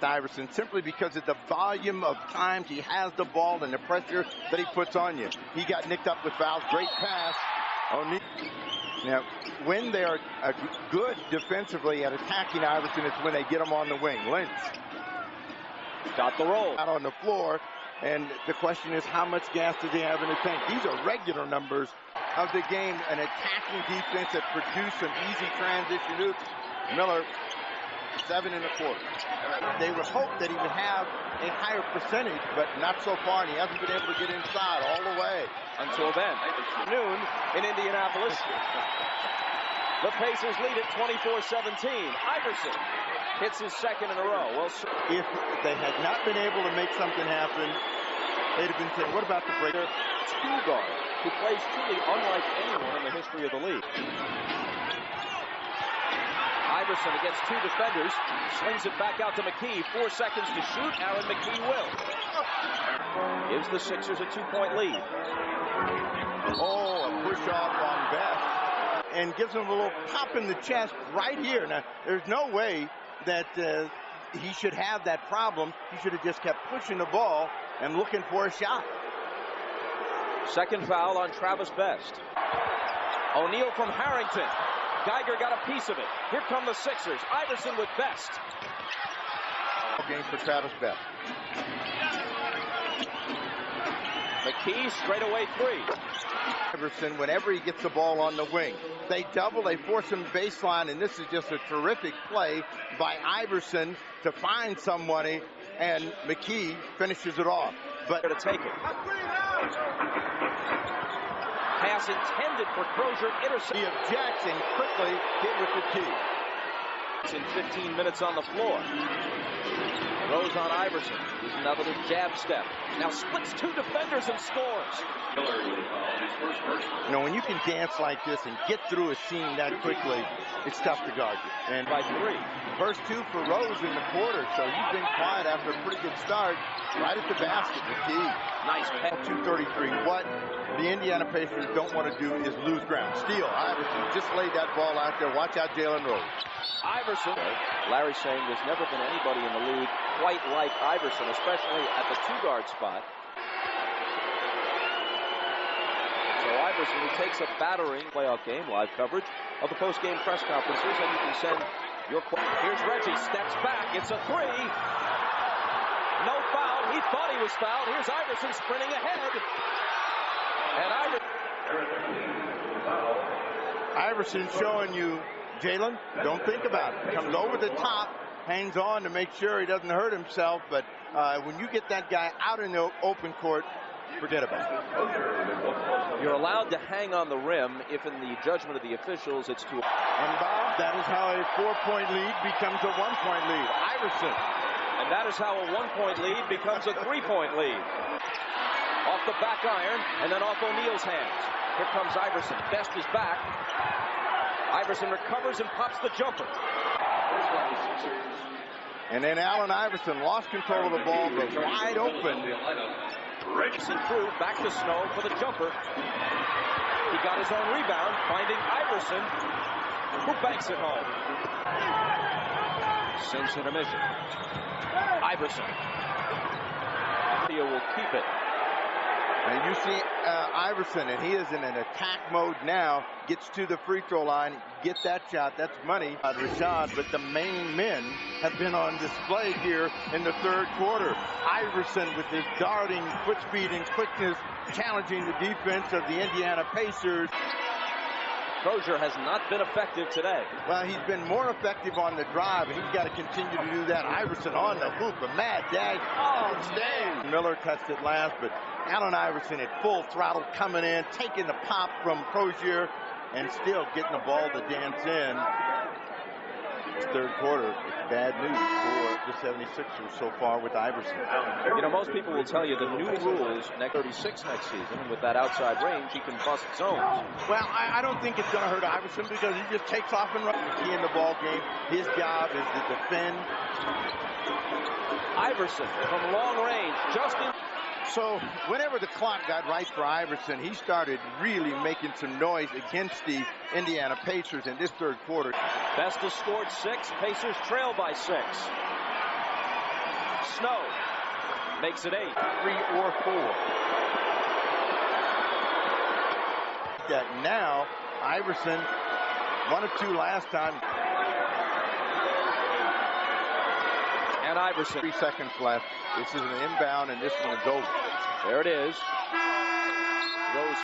Iverson, simply because of the volume of times he has the ball and the pressure that he puts on you. He got nicked up with fouls. Great pass. O'Neal. Now, when they are good defensively at attacking Iverson, it's when they get him on the wing. Lynch got the roll out on the floor, and the question is, how much gas does he have in the tank? These are regular numbers of the game, an attacking defense that produced some easy transition hoops. Miller, 7 1/4. They would hope that he would have a higher percentage, but not so far, and he hasn't been able to get inside all the way. Until then, noon in Indianapolis. The Pacers lead it 24-17. Iverson hits his second in a row. Well, if they had not been able to make something happen, they'd have been saying, what about the breaker? Two guard who plays truly unlike anyone in the history of the league. Iverson against two defenders, slings it back out to McKee. 4 seconds to shoot. Aaron McKee will. Gives the Sixers a 2-point lead. Oh, a push off on Best. And gives him a little pop in the chest right here. Now, there's no way that he should have that problem. He should have just kept pushing the ball and looking for a shot. Second foul on Travis Best. O'Neal from Harrington. Geiger got a piece of it. Here come the Sixers. Iverson with Best. Game for Travis Best. McKee straightaway 3. Iverson, whenever he gets the ball on the wing, they double, they force him baseline, and this is just a terrific play by Iverson to find somebody, and McKee finishes it off. But to take it. Pass intended for Crozier, intercept. He objects and quickly hit with the key. It's in 15 minutes on the floor. Rose on Iverson. He's another jab step. Now splits two defenders and scores. You know, when you can dance like this and get through a scene that quickly, it's tough to guard you. And by 3. First 2 for Rose in the quarter, so he's been quiet after a pretty good start. Right at the basket, McKee. Nice pass. 2:33. What the Indiana Pacers don't want to do is lose ground. Steal. Iverson just laid that ball out there. Watch out, Jalen Rose. Iverson. Larry saying there's never been anybody in the league quite like Iverson, especially at the 2-guard spot. So Iverson, who takes a battering playoff game, live coverage of the post-game press conferences, and you can send your questions. Here's Reggie, steps back, it's a 3. No foul, he thought he was fouled. Here's Iverson sprinting ahead. And Iverson showing you, Jalen, don't think about it. Comes over the top, hangs on to make sure he doesn't hurt himself, but when you get that guy out in the open court, forget about it. You're allowed to hang on the rim if in the judgment of the officials it's too. And Bob, that is how a 4-point lead becomes a 1-point lead. Iverson. And that is how a 1-point lead becomes a 3-point lead. Off the back iron and then off O'Neal's hands. Here comes Iverson. Best is back. Iverson recovers and pops the jumper. And then Allen Iverson lost control of the ball, but wide open. Racing through, back to Snow for the jumper. He got his own rebound, finding Iverson, who banks it home. Since intermission. Iverson. India will keep it. And you see Iverson, and he is in an attack mode now, gets to the free throw line, get that shot, that's money. Rashad, but the main men have been on display here in the third quarter. Iverson with his darting, foot speed, and quickness, challenging the defense of the Indiana Pacers. Crozier has not been effective today. Well, he's been more effective on the drive, and he's got to continue to do that. Iverson on the hoop, a mad dash. Oh, stay. Miller touched it last, but Allen Iverson at full throttle coming in, taking the pop from Crozier, and still getting the ball to dance in. It's third quarter. It's bad news for the 76ers so far with Iverson. You know, most people will tell you the new rules, 36 next season, and with that outside range, he can bust zones. Well, I don't think it's going to hurt Iverson because he just takes off and runs. He in the ball game. His job is to defend. Iverson from long range, just in. So whenever the clock got right for Iverson, he started really making some noise against the Indiana Pacers in this third quarter. Best has scored 6. Pacers trail by 6. Snow makes it 8. 3 or 4. That now, Iverson, 1 of 2 last time. And Iverson. 3 seconds left. This is an inbound, and this one is over. There it is. Rose